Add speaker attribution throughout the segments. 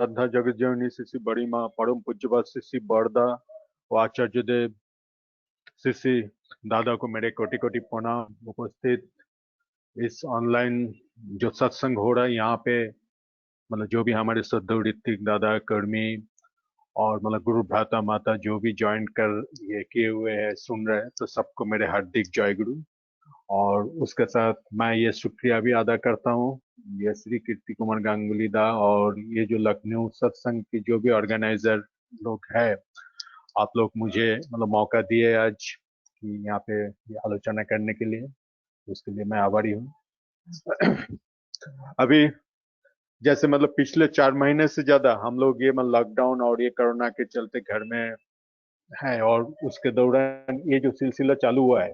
Speaker 1: श्रद्धा जगज्जननी श्री श्री बड़ी माँ परम पूज्यपाद श्री श्री बरदा व आचार्य देव श्री श्री दादा को मेरे कोटि कोटि प्रणाम। उपस्थित इस ऑनलाइन जो सत्संग हो रहा है यहाँ पे मतलब जो भी हमारे श्रद्धेय ऋत्विक दादा कर्मी और मतलब गुरु भ्राता माता जो भी ज्वाइन कर ये किए हुए हैं सुन रहे हैं तो सबको मेरे हार्दिक जय गुरु। और उसके साथ मैं ये शुक्रिया भी अदा करता हूँ ये श्री कीर्ति कुमार गांगुली दा और ये जो लखनऊ सत्संग की जो भी ऑर्गेनाइजर लोग हैं आप लोग मुझे मतलब मौका दिए आज कि यहाँ पे ये आलोचना करने के लिए, उसके लिए मैं आभारी हूँ। अभी जैसे मतलब पिछले 4 महीने से ज्यादा हम लोग ये मतलब लॉकडाउन और ये कोरोना के चलते घर में हैं और उसके दौरान ये जो सिलसिला चालू हुआ है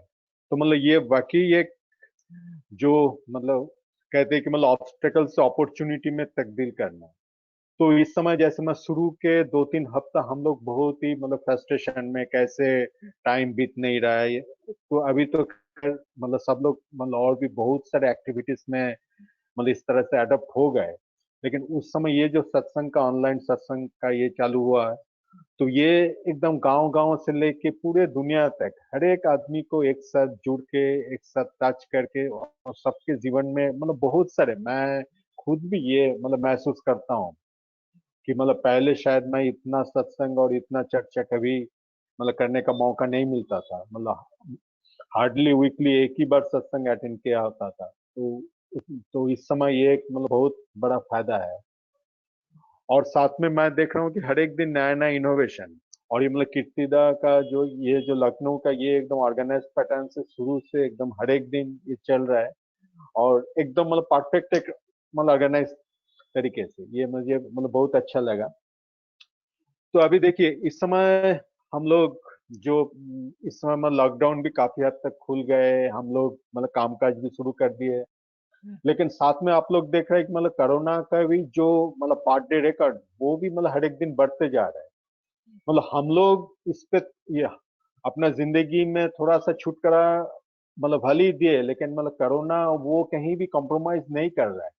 Speaker 1: तो मतलब ये वाकई एक जो मतलब कहते हैं कि मतलब ऑब्स्टेकल से अपॉर्चुनिटी में तब्दील करना। तो इस समय जैसे मैं शुरू के 2-3 हफ्ता हम लोग बहुत ही मतलब फ्रस्ट्रेशन में कैसे टाइम बीत नहीं रहा है तो अभी तो मतलब सब लोग मतलब और भी बहुत सारे एक्टिविटीज में मतलब इस तरह से अडॉप्ट हो गए। लेकिन उस समय ये जो सत्संग का ऑनलाइन सत्संग का ये चालू हुआ तो ये एकदम गांव गांव से लेके पूरे दुनिया तक हर एक आदमी को एक साथ जुड़ के एक साथ टच करके और सबके जीवन में मतलब बहुत सारे मैं खुद भी ये मतलब महसूस करता हूँ कि मतलब पहले शायद मैं इतना सत्संग और इतना चर्चा कभी मतलब करने का मौका नहीं मिलता था। मतलब हार्डली वीकली एक ही बार सत्संग अटेंड किया होता था तो इस समय ये एक मतलब बहुत बड़ा फायदा है। और साथ में मैं देख रहा हूँ कि हर एक दिन नया नया इनोवेशन और ये मतलब कीर्तिदा का जो ये जो लखनऊ का ये एकदम ऑर्गेनाइज पैटर्न से शुरू से एकदम हर एक दिन ये चल रहा है और एकदम मतलब परफेक्ट एक मतलब ऑर्गेनाइज तरीके से ये मुझे मतलब बहुत अच्छा लगा। तो अभी देखिए इस समय हम लोग जो इस समय मतलब लॉकडाउन भी काफी हद तक खुल गए हम लोग मतलब कामकाज भी शुरू कर दिए। लेकिन साथ में आप लोग देख रहे हैं कि मतलब कोरोना का भी जो मतलब पार्ट डे रिकॉर्ड वो भी मतलब हर एक दिन बढ़ते जा रहा है। मतलब हम लोग इस पे ये अपना जिंदगी में थोड़ा सा छुटकारा मतलब भले ही दिए लेकिन मतलब कोरोना वो कहीं भी कॉम्प्रोमाइज नहीं कर रहा है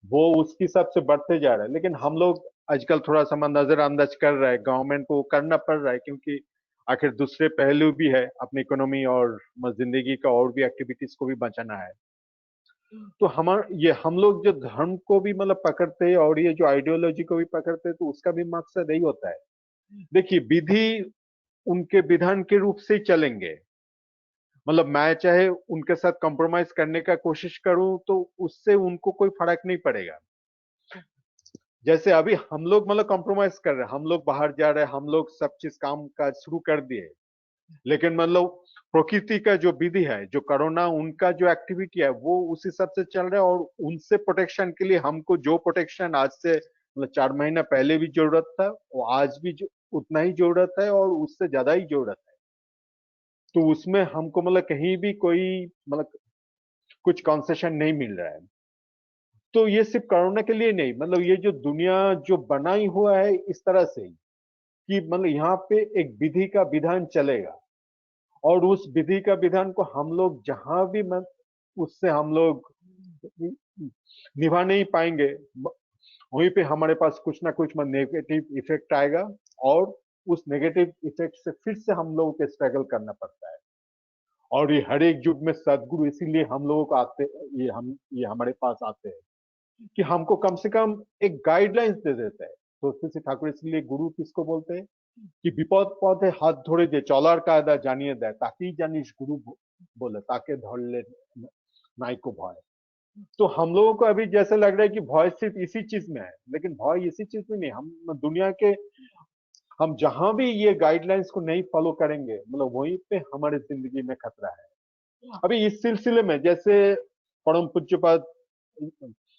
Speaker 1: वो उसके हिसाब से बढ़ते जा रहा है। लेकिन हम लोग आजकल थोड़ा सा नजरअंदाज कर रहा है गवर्नमेंट को करना पड़ रहा है क्योंकि आखिर दूसरे पहलू भी है अपनी इकोनॉमी और जिंदगी का और भी एक्टिविटीज को भी बचाना है। तो ये हम लोग जो धर्म को भी मतलब पकड़ते हैं और ये जो आइडियोलॉजी को भी पकड़ते हैं तो उसका भी मकसद यही होता है। देखिए विधि उनके विधान के रूप से ही चलेंगे। मतलब मैं चाहे उनके साथ कॉम्प्रोमाइज करने का कोशिश करूं तो उससे उनको कोई फर्क नहीं पड़ेगा। जैसे अभी हम लोग मतलब कॉम्प्रोमाइज कर रहे हैं हम लोग बाहर जा रहे हैं हम लोग सब चीज काम काज शुरू कर दिए लेकिन मतलब प्रकृति का जो विधि है जो कोरोना उनका जो एक्टिविटी है वो उस हिसाब से चल रहा है और उनसे प्रोटेक्शन के लिए हमको जो प्रोटेक्शन आज से मतलब 4 महीना पहले भी जरूरत था वो आज भी उतना ही जरूरत है और उससे ज्यादा ही जरूरत है। तो उसमें हमको मतलब कहीं भी कोई मतलब कुछ कंसेशन नहीं मिल रहा है। तो ये सिर्फ कोरोना के लिए नहीं मतलब ये जो दुनिया जो बनाई हुआ है इस तरह से ही कि मतलब यहाँ पे एक विधि का विधान चलेगा और उस विधि का विधान को हम लोग जहां भी उससे हम लोग निभा नहीं पाएंगे वहीं पे हमारे पास कुछ ना कुछ नेगेटिव इफेक्ट आएगा और उस नेगेटिव इफेक्ट से फिर से हम लोगों को स्ट्रगल करना पड़ता है। और ये हर एक युग में सदगुरु इसीलिए हम लोगों को आते ये हमारे पास आते हैं कि हमको कम से कम एक गाइडलाइंस दे देता है। तो श्री ठाकुर इसलिए गुरु किसको बोलते हैं कि विपद पदे हाथ धरे दे चलार कायदा जानिए दे ताकि जानिस गुरु बोले ताके धरले नाई को भय। तो हम लोगों को अभी जैसे लग रहा है कि भय सिर्फ इसी चीज में है लेकिन भय इसी चीज में नहीं हम दुनिया के हम जहां भी ये गाइडलाइंस को नहीं फॉलो करेंगे मतलब वहीं पे हमारे जिंदगी में खतरा है। अभी इस सिलसिले में जैसे परम पूज्यपाद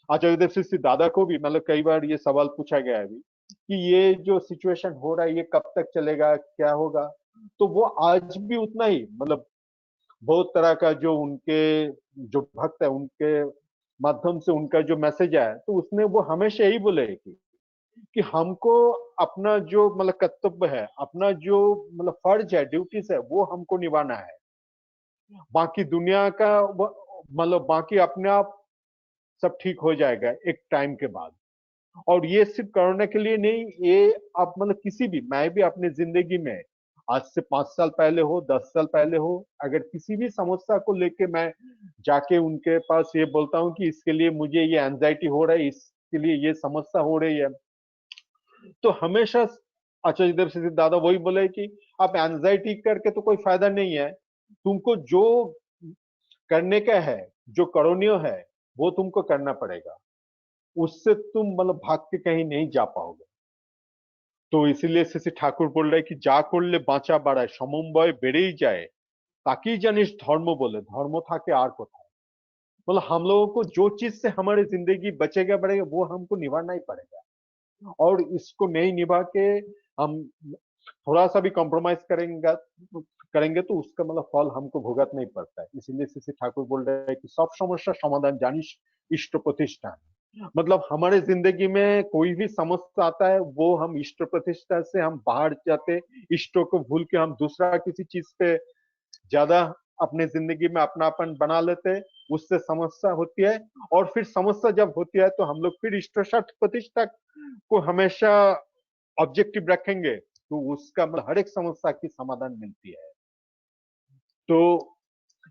Speaker 1: आचार्य देव श्री दादा को भी मतलब कई बार ये सवाल पूछा गया है अभी कि ये जो सिचुएशन हो रहा है ये कब तक चलेगा क्या होगा। तो वो आज भी उतना ही मतलब बहुत तरह का जो उनके जो भक्त है उनके माध्यम से उनका जो मैसेज आया तो उसने वो हमेशा यही बोले कि हमको अपना जो मतलब कर्तव्य है अपना जो मतलब फर्ज है ड्यूटीज है वो हमको निभाना है। बाकी दुनिया का मतलब बाकी अपने आप सब ठीक हो जाएगा एक टाइम के बाद। और ये सिर्फ कोरोना के लिए नहीं, ये आप मतलब किसी भी, मैं भी अपनी जिंदगी में आज से 5 साल पहले हो, 10 साल पहले हो, अगर किसी भी समस्या को लेके मैं जाके उनके पास ये बोलता हूँ कि इसके लिए मुझे ये एंजाइटी हो रहा है, इसके लिए ये समस्या हो रही है, तो हमेशा आचार्य देव सिद्धि दादा वही बोले कि आप एंजाइटी करके तो कोई फायदा नहीं है, तुमको जो करने का है, जो करोनियो है, वो तुमको करना पड़ेगा, उससे तुम मतलब भाग के कहीं नहीं जा पाओगे। तो इसीलिए श्री ठाकुर बोल रहे कि जा করলে বাঁচা বাড়ায় সমন্বয় বেড়েই যায়, ताकि জানিস धर्म बोले धर्म था के आर कोথায়। मतलब हम लोगों को जो चीज से हमारी जिंदगी बचेगा बढ़ेगा वो हमको निभाना ही पड़ेगा, और इसको नहीं निभा के हम थोड़ा सा भी कॉम्प्रोमाइज करेंगे करेंगे तो उसका मतलब फल हमको भुगत नहीं पड़ता है। इसीलिए श्री ठाकुर बोल रहे हैं कि सब समस्या समाधान जानिश इष्ट प्रतिष्ठान, मतलब हमारे जिंदगी में कोई भी समस्या आता है वो हम इष्ट प्रतिष्ठा से हम बाहर जाते, इष्टों को भूल के हम दूसरा किसी चीज पे ज्यादा अपने जिंदगी में अपनापन बना लेते, उससे समस्या होती है। और फिर समस्या जब होती है तो हम लोग फिर इष्ट प्रतिष्ठा को हमेशा ऑब्जेक्टिव रखेंगे, तो उसका मतलब हर एक समस्या की समाधान मिलती है। तो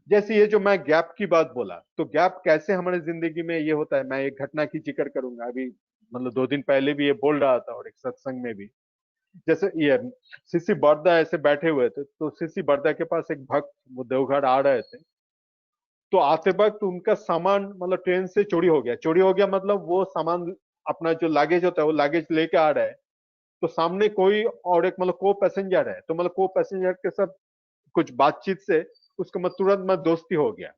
Speaker 1: जैसे ये जो मैं गैप की बात बोला, तो गैप कैसे हमारे जिंदगी में ये होता है, मैं एक घटना की जिक्र करूंगा। अभी मतलब 2 दिन पहले भी ये बोल रहा था और एक सत्संग में भी, जैसे ये सीसी बर्दा ऐसे बैठे हुए थे, तो सीसी बर्दा के पास एक भक्त वो देवघर आ रहे थे, तो आते वक्त उनका सामान मतलब ट्रेन से चोरी हो गया। चोरी हो गया मतलब वो सामान अपना जो लागेज होता है वो लागेज लेके आ रहा है, तो सामने कोई और एक मतलब को पैसेंजर है, तो मतलब को पैसेंजर के साथ कुछ बातचीत से उसका मतलब तुरंत मतलब दोस्ती हो गया।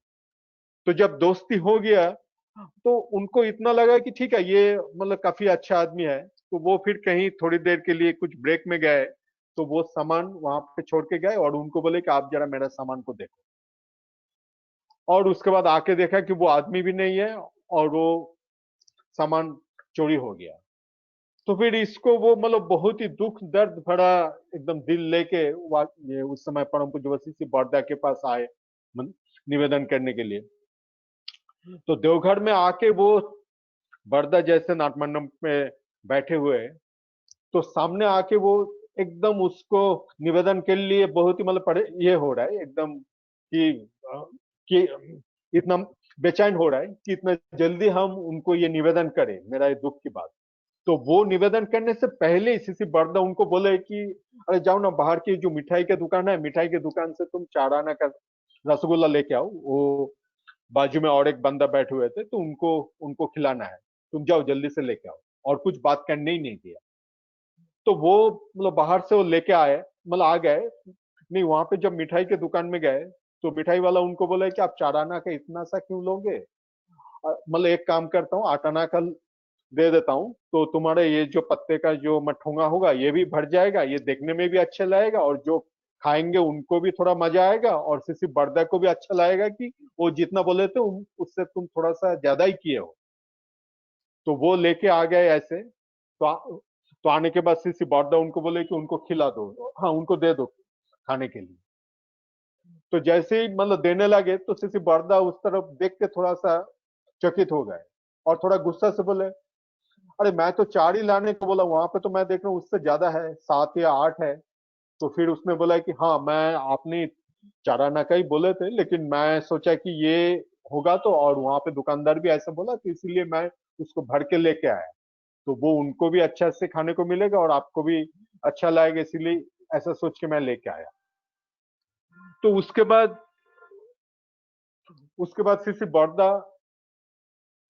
Speaker 1: तो जब दोस्ती हो गया तो उनको इतना लगा कि ठीक है ये मतलब काफी अच्छा आदमी है, तो वो फिर कहीं थोड़ी देर के लिए कुछ ब्रेक में गए, तो वो सामान वहां पे छोड़ के गए और उनको बोले कि आप जरा मेरा सामान को देखो। और उसके बाद आके देखा कि वो आदमी भी नहीं है और वो सामान चोरी हो गया। तो फिर इसको वो मतलब बहुत ही दुख दर्द भरा एकदम दिल लेके ये उस समय परम पूज्य वशिष्ठ बरदा के पास आए निवेदन करने के लिए। तो देवघर में आके वो बरदा जैसे नाटमंडप में बैठे हुए, तो सामने आके वो एकदम उसको निवेदन के लिए बहुत ही मतलब पड़े ये हो रहा है एकदम कि कि इतना बेचैन हो रहा है कि इतना जल्दी हम उनको ये निवेदन करें मेरा ये दुख की बात। तो वो निवेदन करने से पहले ही सीसी बरदा उनको बोले कि अरे जाओ ना, बाहर की जो मिठाई की दुकान है, मिठाई की दुकान से तुम 4 आना का रसगुल्ला लेके आओ, वो बाजू में और एक बंदा बैठे हुए थे, तो उनको उनको खिलाना है, तुम जाओ जल्दी से लेके आओ। और कुछ बात करने ही नहीं दिया। तो वो मतलब बाहर से वो लेके आए, मतलब आ गए। नहीं, वहां पे जब मिठाई के दुकान में गए तो मिठाई वाला उनको बोला कि आप 4 आना का इतना सा क्यों लोगे, मतलब एक काम करता हूँ 8 आना का दे देता हूँ, तो तुम्हारे ये जो पत्ते का जो मठोंगा होगा ये भी भर जाएगा, ये देखने में भी अच्छा लगेगा, और जो खाएंगे उनको भी थोड़ा मजा आएगा, और सिर्फ बर्दा को भी अच्छा लगेगा कि वो जितना बोले थे उससे तुम थोड़ा सा ज्यादा ही किए हो। तो वो लेके आ गए ऐसे। तो आने के बाद सीसी बर्दा उनको बोले कि उनको खिला दो, हाँ उनको दे दो खाने के लिए। तो जैसे ही मतलब देने लगे तो सीसी बर्दा उस तरफ देख के थोड़ा सा चकित हो गए और थोड़ा गुस्सा से बोले, अरे मैं तो 4 ही लाने को बोला, वहां पे तो मैं देख रहा हूँ उससे ज्यादा है, 7 या 8 है। तो फिर उसने बोला कि हाँ मैं आपने 4 आना का ही बोले थे, लेकिन मैं सोचा कि ये होगा, तो और वहां पे दुकानदार भी ऐसा बोला, तो इसीलिए मैं उसको भर के लेके आया। तो वो उनको भी अच्छा से खाने को मिलेगा और आपको भी अच्छा लगेगा, इसीलिए ऐसा सोच के मैं लेके आया। तो उसके बाद सिर्फ बर्दा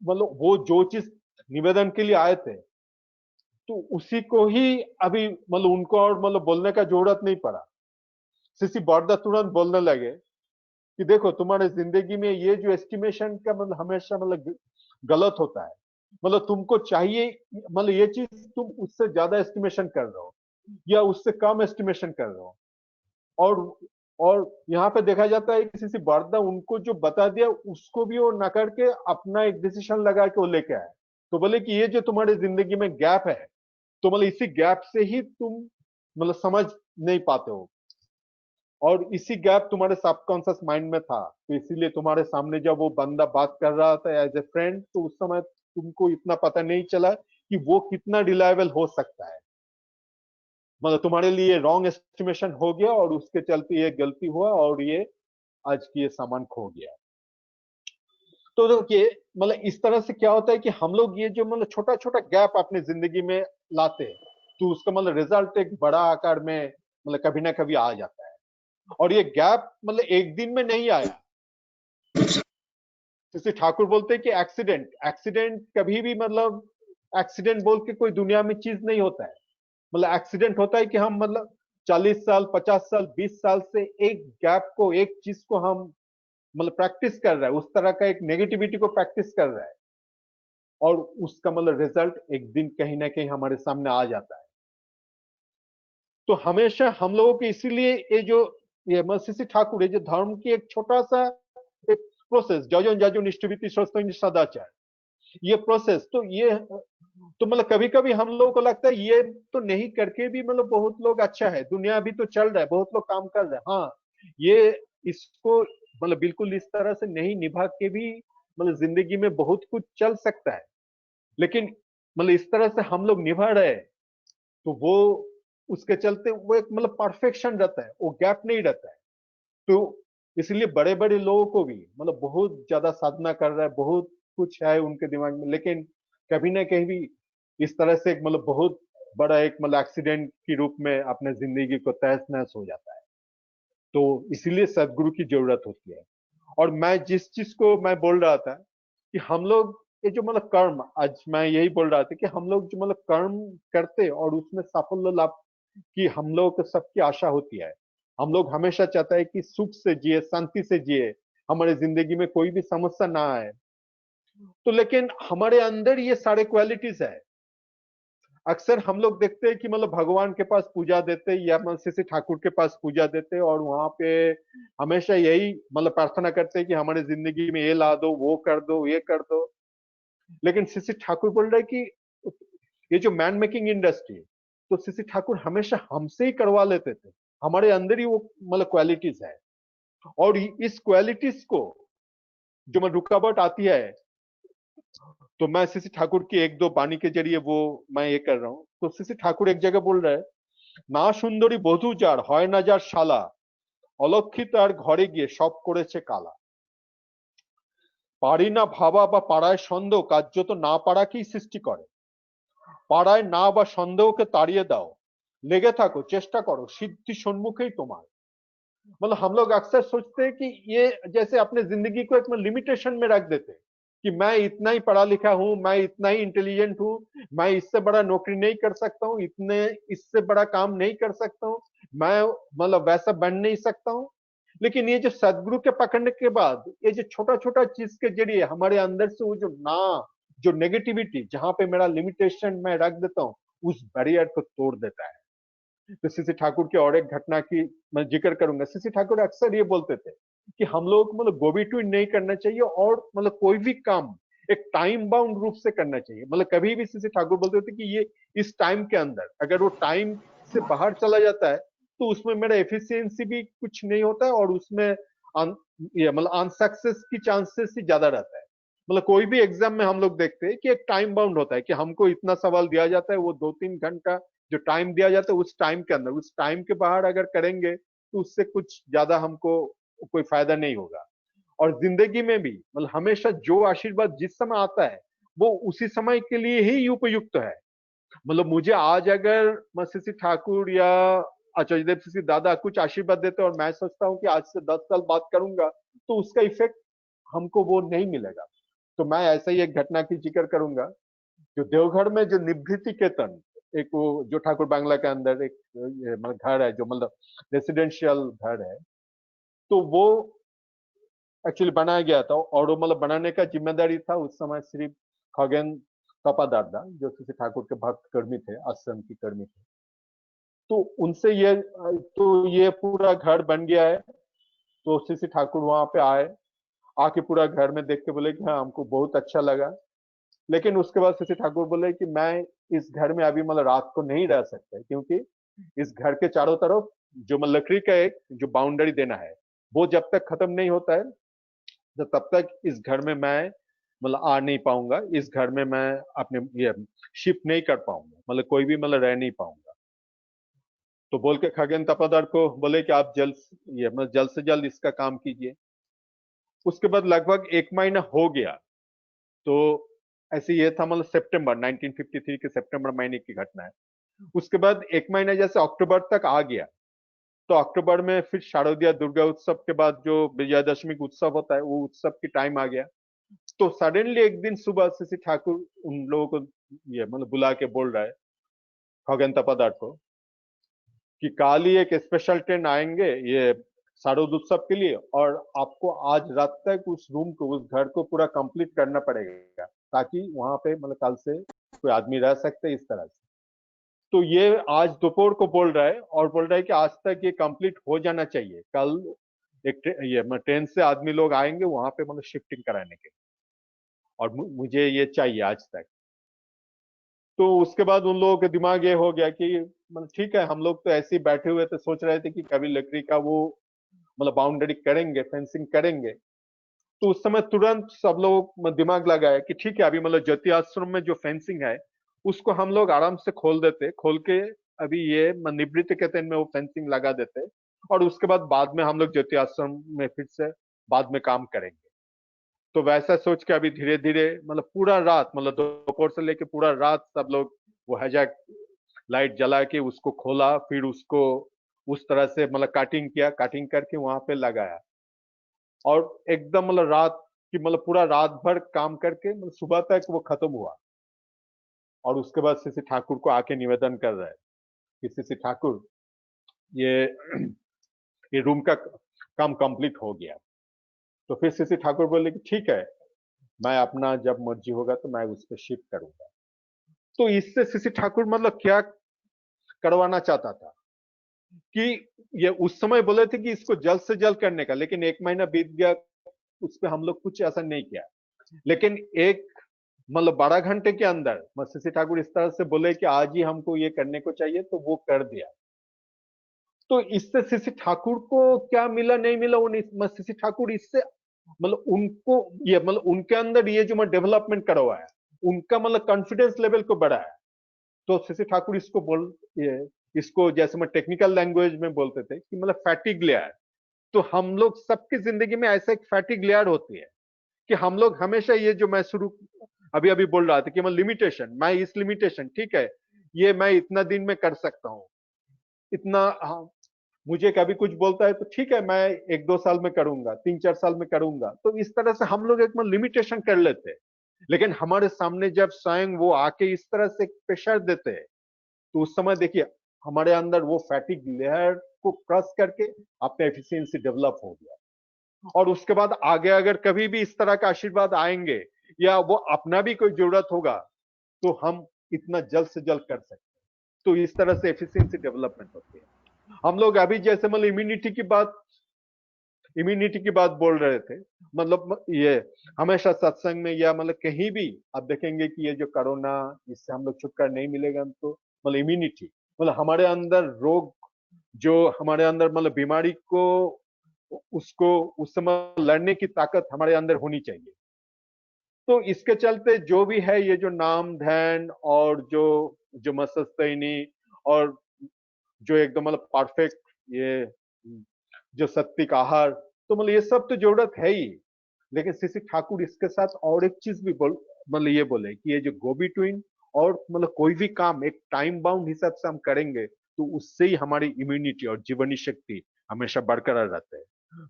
Speaker 1: मतलब वो जो चीज निवेदन के लिए आए थे, तो उसी को ही अभी मतलब उनको और मतलब बोलने का जरूरत नहीं पड़ा। सिर्फ बर्दा तुरंत बोलने लगे कि देखो तुम्हारे जिंदगी में ये जो एस्टिमेशन का मतलब हमेशा मतलब गलत होता है, मतलब तुमको चाहिए मतलब ये चीज तुम उससे ज्यादा एस्टिमेशन कर रहे हो या उससे कम एस्टिमेशन कर रहे हो। और और यहाँ पे देखा जाता है कि किसी बर्दा उनको जो बता दिया उसको भी वो न करके अपना एक डिसीजन लगा के वो लेके आए। तो बोले कि ये जो तुम्हारी जिंदगी में गैप है, तो मतलब इसी गैप से ही तुम मतलब समझ नहीं पाते हो, और इसी गैप तुम्हारे सबकॉन्शियस माइंड में था, तो इसीलिए तुम्हारे सामने जब वो बंदा बात कर रहा था एज ए फ्रेंड, तो उस समय तुमको इतना पता नहीं चला कि वो कितना रिलायबल हो सकता है। मतलब तुम्हारे लिए रॉन्ग एस्टिमेशन हो गया और उसके चलते ये गलती हुआ और ये आज की ये सामान खो गया। तो देखिए मतलब इस तरह से क्या होता है कि हम लोग ये जो मतलब छोटा छोटा गैप अपने जिंदगी में लाते हैं, तो उसका मतलब रिजल्ट एक बड़ा आकार में मतलब कभी ना कभी आ जाता है। और ये गैप मतलब एक दिन में नहीं आया। जैसे ठाकुर बोलते हैं कि एक्सीडेंट एक्सीडेंट कभी भी मतलब एक्सीडेंट बोल के कोई दुनिया में चीज नहीं होता है। मतलब एक्सीडेंट होता है कि हम मतलब 40 साल 50 साल 20 साल से एक गैप को एक चीज को हम मतलब प्रैक्टिस कर रहा है, उस तरह का एक नेगेटिविटी को प्रैक्टिस कर रहा है और उसका मतलब रिजल्ट एक दिन कहीं ना कहीं हमारे सामने आ जाता है। तो हमेशा हम लोगों के इसीलिए ये जो ये सीसी ठाकुर है जो धर्म की एक छोटा सा एक प्रोसेस जजन जाजुन इष्टविति स्वस्थ सदाचार, ये प्रोसेस तो ये तो मतलब कभी कभी हम लोगों को लगता है ये तो नहीं करके भी मतलब बहुत लोग अच्छा है, दुनिया भी तो चल रहा है, बहुत लोग काम कर रहे हैं। हाँ, ये इसको मतलब बिल्कुल इस तरह से नहीं निभा के भी मतलब जिंदगी में बहुत कुछ चल सकता है, लेकिन मतलब इस तरह से हम लोग निभा रहे हैं, तो वो उसके चलते वो एक मतलब परफेक्शन रहता है, वो गैप नहीं रहता है। तो इसलिए बड़े बड़े लोगों को भी मतलब बहुत ज्यादा साधना कर रहा है, बहुत कुछ है उनके दिमाग में, लेकिन कभी ना कहीं भी इस तरह से एक मतलब बहुत बड़ा एक मतलब एक्सीडेंट के रूप में अपने जिंदगी को तहस नहस हो जाता है। तो इसीलिए सदगुरु की जरूरत होती है। और मैं जिस चीज को मैं बोल रहा था कि हम लोग ये जो मतलब कर्म, आज मैं यही बोल रहा था कि हम लोग जो मतलब कर्म करते और उसमें साफल्य लाभ की हम लोगों को सबकी आशा होती है। हम लोग हमेशा चाहते हैं कि सुख से जिए, शांति से जिए, हमारे जिंदगी में कोई भी समस्या ना आए। तो लेकिन हमारे अंदर ये सारे क्वालिटीज है। अक्सर हम लोग देखते हैं कि मतलब भगवान के पास पूजा देते या मतलब श्री ठाकुर के पास पूजा देते और वहां पे हमेशा यही मतलब प्रार्थना करते हैं कि हमारे जिंदगी में ये ला दो, वो कर दो, ये कर दो। लेकिन श्री ठाकुर बोल रहे कि ये जो मैन मेकिंग इंडस्ट्री, तो श्री ठाकुर हमेशा हमसे ही करवा लेते थे। हमारे अंदर ही वो मतलब क्वालिटीज है। और इस क्वालिटीज को जो मैं रुकावट आती है, तो मैं श्री ठाकुर की एक दो बाणी के जरिए वो मैं ये कर रहा हूँ। तो श्री ठाकुर एक जगह बोल रहे हैं, না সুন্দরী বধূ যার হয় না যার শালা, অলক্ষিত আর ঘরে গিয়ে সব করেছে কালা। পারি না ভাবা বা পাড়ায় সন্দেহ কার্যত না পারাকেই সৃষ্টি করে। পাড়ায় না বা সন্দেহকে তাড়িয়ে দাও, লেগে থাকো চেষ্টা করো সিদ্ধি সম্মুখেই তোমার। मतलब हम लोग अक्सर सोचते हैं कि ये जैसे अपने जिंदगी को एक लिमिटेशन में रख देते हैं कि मैं इतना ही पढ़ा लिखा हूं, मैं इतना ही इंटेलिजेंट हूं, मैं इससे बड़ा नौकरी नहीं कर सकता हूं, इतने इससे बड़ा काम नहीं कर सकता हूं, मैं मतलब वैसा बन नहीं सकता हूं। लेकिन ये जो सदगुरु के पकड़ने के बाद ये जो छोटा छोटा चीज के जरिए हमारे अंदर से वो जो ना जो नेगेटिविटी जहां पे मेरा लिमिटेशन मैं रख देता हूँ, उस बैरियर को तोड़ देता है। तो सीसी ठाकुर की और एक घटना की मैं जिक्र करूंगा। सीसी ठाकुर अक्सर ये बोलते थे कि हम लोग को मतलब गोबी ट्वीट नहीं करना चाहिए और मतलब कोई भी काम एक टाइम बाउंड रूप से करना चाहिए। मतलब कभी भी सीसी ठाकुर बोलते थे कि ये इस टाइम के अंदर अगर वो टाइम से बाहर चला जाता है तो उसमें मेरा एफिशिएंसी भी कुछ नहीं होता है और उसमें ये मतलब अनसक्सेस की चांसेस ही ज्यादा रहता है। मतलब कोई भी एग्जाम में हम लोग देखते हैं कि एक टाइम बाउंड होता है कि हमको इतना सवाल दिया जाता है, वो 2-3 घंटा जो टाइम दिया जाता है उस टाइम के अंदर, उस टाइम के बाहर अगर करेंगे तो उससे कुछ ज्यादा हमको कोई फायदा नहीं होगा। और जिंदगी में भी मतलब हमेशा जो आशीर्वाद जिस समय आता है वो उसी समय के लिए ही उपयुक्त है। मतलब मुझे आज अगर मैं सीसी ठाकुर या आचार्य देव सीसी दादा कुछ आशीर्वाद देते और मैं सोचता हूँ कि आज से 10 साल बात करूंगा तो उसका इफेक्ट हमको वो नहीं मिलेगा। तो मैं ऐसा ही एक घटना की जिक्र करूंगा। जो देवघर में जो निभृति केतन, एक वो जो ठाकुर बांग्ला के अंदर एक मतलब घर है जो मतलब रेसिडेंशियल घर है, तो वो एक्चुअली बनाया गया था और वो मतलब बनाने का जिम्मेदारी था उस समय सिर्फ खगेन तपा दादा जो श्री ठाकुर के भक्त कर्मी थे, आश्रम की कर्मी थे। तो उनसे ये तो ये पूरा घर बन गया है। तो श्री ठाकुर वहां पे आए, आके पूरा घर में देख के बोले कि हाँ हमको बहुत अच्छा लगा। लेकिन उसके बाद शशि ठाकुर बोले कि मैं इस घर में अभी मतलब रात को नहीं रह सकता क्योंकि इस घर के चारों तरफ जो मतलब लकड़ी का एक जो बाउंड्री देना है वो जब तक खत्म नहीं होता है तो तब तक इस घर में मैं मतलब आ नहीं पाऊंगा इस घर में, मैं अपने ये शिफ्ट नहीं कर पाऊंगा, मतलब कोई भी मतलब रह नहीं पाऊंगा। तो बोल के खगेन तपादार को बोले कि आप जल्द, ये मतलब जल्द से जल्द इसका काम कीजिए। उसके बाद लगभग एक महीना हो गया। तो ऐसे ये था, मतलब सितंबर 1953 के सितंबर महीने की घटना है। उसके बाद एक महीना जैसे अक्टूबर तक आ गया। तो अक्टूबर में फिर शारदीय दुर्गा उत्सव के बाद जो विजयादशमी का उत्सव होता है, वो उत्सव की टाइम आ गया। तो सडनली एक दिन सुबह शशि ठाकुर उन लोगों को ये मतलब बुला के बोल रहा है, खगेन तपादार को, कि कल ही एक स्पेशल ट्रेन आएंगे ये शारद उत्सव के लिए, और आपको आज रात तक उस रूम को, उस घर को पूरा कंप्लीट करना पड़ेगा, ताकि वहां पे मतलब कल से कोई आदमी रह सकते इस तरह से। तो ये आज दोपहर को बोल रहा है, और बोल रहा है कि आज तक ये कंप्लीट हो जाना चाहिए। कल एक ये मतलब ट्रेन से आदमी लोग आएंगे वहां पे मतलब शिफ्टिंग कराने के, और मुझे ये चाहिए आज तक। तो उसके बाद उन लोगों के दिमाग ये हो गया कि मतलब ठीक है, हम लोग तो ऐसे ही बैठे हुए थे, सोच रहे थे कि कभी लकड़ी का वो मतलब बाउंड्री करेंगे, फेंसिंग करेंगे। तो उस समय तुरंत सब लोग दिमाग लगाया कि ठीक है, अभी मतलब ज्योति आश्रम में जो फेंसिंग है उसको हम लोग आराम से खोल देते, खोल के अभी ये निवृत्त के दिन में वो फेंसिंग लगा देते, और उसके बाद में हम लोग ज्योति आश्रम में फिर से बाद में काम करेंगे। तो वैसा सोच के अभी धीरे धीरे मतलब पूरा रात, मतलब दोपहर से लेके पूरा रात सब लोग वो हैजाक लाइट जला के उसको खोला, फिर उसको उस तरह से मतलब काटिंग किया, काटिंग करके वहां पे लगाया। और एकदम मतलब रात की मतलब पूरा रात भर काम करके मतलब सुबह तक वो खत्म हुआ। और उसके बाद सीसी ठाकुर को आके निवेदन कर रहा है कि सीसी ठाकुर, ये ये रूम का काम कंप्लीट हो गया। तो फिर सीसी ठाकुर बोले कि ठीक है, मैं अपना जब मर्जी होगा तो मैं उस पर शिफ्ट करूंगा। तो इससे सीसी ठाकुर मतलब क्या करवाना चाहता था कि ये उस समय बोले थे कि इसको जल्द से जल्द करने का, लेकिन एक महीना बीत गया, उस पर हम लोग कुछ ऐसा नहीं किया। लेकिन एक मतलब 12 घंटे के अंदर शशि ठाकुर इस तरह से बोले कि आज ही हमको ये करने को चाहिए, तो वो कर दिया। तो इससे शशि ठाकुर को क्या मिला नहीं मिला, वो शशि ठाकुर इससे मतलब उनको ये मतलब उनके अंदर ये जो मैं डेवलपमेंट करवाया है, उनका मतलब कॉन्फिडेंस लेवल को बढ़ाया। तो शशि ठाकुर इसको ये इसको जैसे मैं टेक्निकल लैंग्वेज में बोलते थे कि मतलब फैटिग लेयर। तो हम लोग सबकी जिंदगी में ऐसा एक फैटिग लेयर होती है कि हम लोग हमेशा ये जो मैं शुरू अभी अभी बोल रहा था कि मैं लिमिटेशन, मैं इस लिमिटेशन, ठीक है, ये मैं इतना दिन में कर सकता हूँ, इतना, हाँ, मुझे कभी कुछ बोलता है तो ठीक है, मैं 1-2 साल में करूंगा, 3-4 साल में करूंगा। तो इस तरह से हम लोग एक लिमिटेशन कर लेते हैं। लेकिन हमारे सामने जब स्वयं वो आके इस तरह से प्रेशर देते हैं, तो उस समय देखिए हमारे अंदर वो फैटिक लेयर को क्रॉस करके अपने एफिशिएंसी डेवलप हो गया। और उसके बाद आगे अगर कभी भी इस तरह का आशीर्वाद आएंगे या वो अपना भी कोई जरूरत होगा, तो हम इतना जल्द से जल्द कर सकते हैं। तो इस तरह से एफिशिएंसी डेवलपमेंट होती है। हम लोग अभी जैसे मतलब इम्यूनिटी की बात बोल रहे थे, मतलब ये हमेशा सत्संग में या मतलब कहीं भी आप देखेंगे कि ये जो कोरोना, इससे हम लोग छुटकारा नहीं मिलेगा, तो मतलब इम्यूनिटी मतलब हमारे अंदर रोग, जो हमारे अंदर मतलब बीमारी को उसको उस समय लड़ने की ताकत हमारे अंदर होनी चाहिए। तो इसके चलते जो भी है ये जो नाम ध्यान और जो जो मसस्तैनी और जो एकदम मतलब परफेक्ट ये जो सत्विक आहार, तो मतलब ये सब तो जरूरत है ही। लेकिन सीसी ठाकुर इसके साथ और एक चीज भी बोल मतलब ये बोले कि ये जो गो बिटवीन और मतलब कोई भी काम एक टाइम बाउंड हिसाब से हम करेंगे, तो उससे ही हमारी इम्यूनिटी और जीवनी शक्ति हमेशा बरकरार रहते हैं।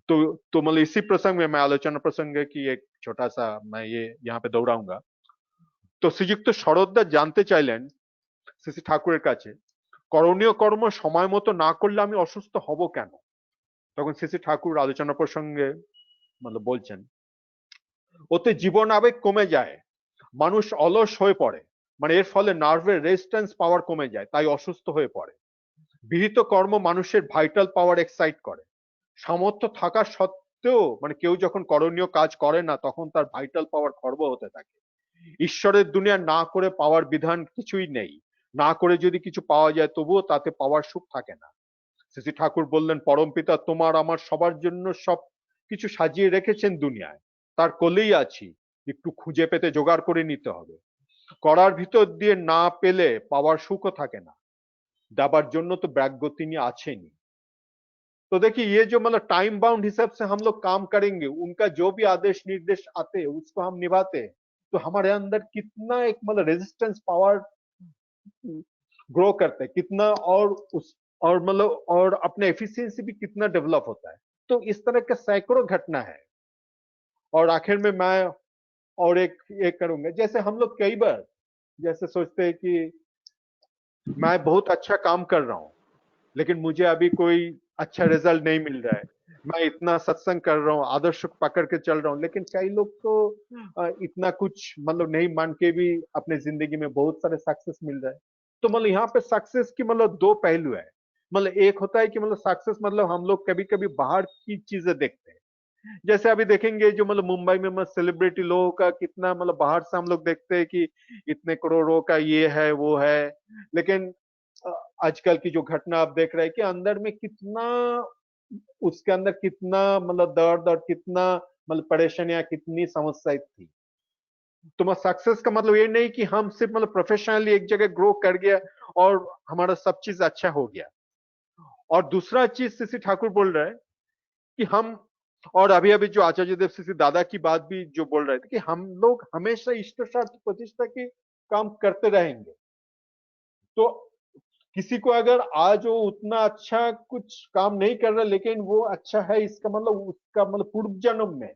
Speaker 1: तो मतलब इसी प्रसंग में मैं आलोचना प्रसंग है कि एक छोटा सा मैं ये यहाँ पे दोहराऊंगा। তো শ্রীযুক্ত শরৎদা জানতে চাইলেন সিসি ঠাকুরের কাছে, করণীয় কর্ম সময় মতো না করলে আমি অসুস্থ হব কেন? তখন সিসি ঠাকুর আলোচনা প্রসঙ্গে মানে বলছেন, ওতে জীবন আবেগ কমে যায়, মানুষ অলস হয়ে পড়ে, মানে এর ফলে নার্ভের রেজিস্ট্যান্স পাওয়ার কমে যায়, তাই অসুস্থ হয়ে পড়ে। বিহিত কর্ম মানুষের ভাইটাল পাওয়ার এক্সাইট করে। সামর্থ্য থাকা সত্ত্বেও মানে কেউ যখন করণীয় কাজ করে না, তখন তার ভাইটাল পাওয়ার খর্ব হতে থাকে। ঈশ্বরের দুনিয়া না করে পাওয়ার বিধান কিছুই নেই। না করে যদি কিছু পাওয়া যায় তবুও তাতে পাওয়ার সুখ থাকে না। শ্রী ঠাকুর বললেন, পরমপিতা তোমার আমার সবার জন্য সব কিছু সাজিয়ে রেখেছেন দুনিয়ায়, তার কোলেই আছি। একটু খুঁজে পেতে জোগাড় করে নিতে হবে। করার ভিতর দিয়ে না পেলে পাওয়ার সুখও থাকে না, দাবার জন্য तो ব্যাগ্য তিনি আছেনই। तो देखिए ये जो मतलब टाइम बाउंड हिसाब से हम लोग काम करेंगे, उनका जो भी आदेश निर्देश आते हैं उसको हम निभाते हैं, तो हमारे अंदर कितना एक मतलब रेजिस्टेंस पावर ग्रो करते हैं, कितना और उस और मतलब और अपने एफिशिएंसी भी कितना डेवलप होता है। तो इस तरह के सैकड़ों घटना है। और आखिर में मैं और एक करूंगा, जैसे हम लोग कई बार जैसे सोचते हैं कि मैं बहुत अच्छा काम कर रहा हूं लेकिन मुझे अभी कोई अच्छा रिजल्ट नहीं मिल रहा है, मैं इतना सत्संग कर रहा हूँ, आदर्श को पकड़ के चल रहा हूँ, लेकिन कई लोग तो इतना कुछ मतलब नहीं मान के भी अपने जिंदगी में बहुत सारे सक्सेस मिल रहा है। तो मतलब यहाँ पे सक्सेस की मतलब दो पहलू है। मतलब एक होता है कि मतलब सक्सेस मतलब हम लोग कभी कभी बाहर की चीजें देखते हैं, जैसे अभी देखेंगे जो मतलब मुंबई में मतलब सेलिब्रिटी लोगों का कितना मतलब बाहर से हम लोग देखते हैं कि इतने करोड़ों का ये है वो है, लेकिन अ, आजकल की जो घटना आप देख रहे हैं कि अंदर में कितना उसके अंदर कितना मतलब दर्द और कितना मतलब परेशानियां कितनी समस्याएं थी। तो मैं सक्सेस का मतलब ये नहीं कि हम सिर्फ मतलब प्रोफेशनली एक जगह ग्रो कर गया और हमारा सब चीज अच्छा हो गया। और दूसरा चीज सीसी ठाकुर बोल रहा है कि हम, और अभी अभी जो आचार्य देव सीसी दादा की बात भी जो बोल रहे थे कि हम लोग हमेशा इष्ट स्वार्थ प्रतिष्ठा के काम करते रहेंगे। तो किसी को अगर आज वो उतना अच्छा कुछ काम नहीं कर रहा लेकिन वो अच्छा है, इसका मतलब उसका मतलब पूर्व जन्म में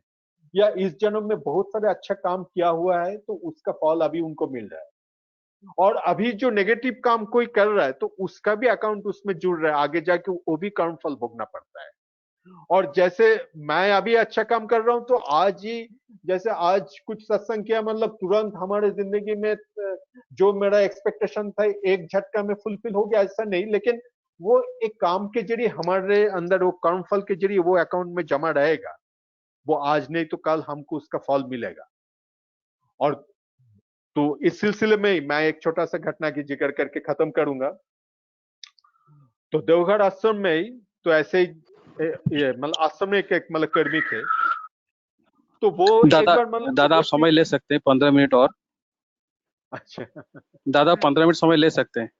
Speaker 1: या इस जन्म में बहुत सारे अच्छा काम किया हुआ है, तो उसका फल अभी उनको मिल रहा है। और अभी जो नेगेटिव काम कोई कर रहा है तो उसका भी अकाउंट उसमें जुड़ रहा है, आगे जाके वो भी कर्म फल भोगना पड़ता है। और जैसे मैं अभी अच्छा काम कर रहा हूं तो आज ही जैसे आज कुछ सत्संग किया मतलब तुरंत हमारे जिंदगी में जो मेरा एक्सपेक्टेशन था एक झटका में फुलफिल हो गया, ऐसा नहीं, लेकिन वो एक काम के जरिए हमारे अंदर वो कर्म फल के जरिए वो अकाउंट में जमा रहेगा, वो आज नहीं तो कल हमको उसका फल मिलेगा। और तो इस सिलसिले में ही मैं एक छोटा सा घटना की जिक्र करके खत्म करूंगा। तो देवघर आश्रम में ही तो ऐसे ही ये मतलब आश्रम में एक मतलब कर्मी थे, तो वो एक
Speaker 2: दादा
Speaker 1: बार मतलब
Speaker 2: दादा आप
Speaker 1: बहुत ही
Speaker 2: समय ले सकते हैं 15 मिनट और।
Speaker 1: अच्छा
Speaker 2: दादा 15 मिनट समय ले सकते हैं।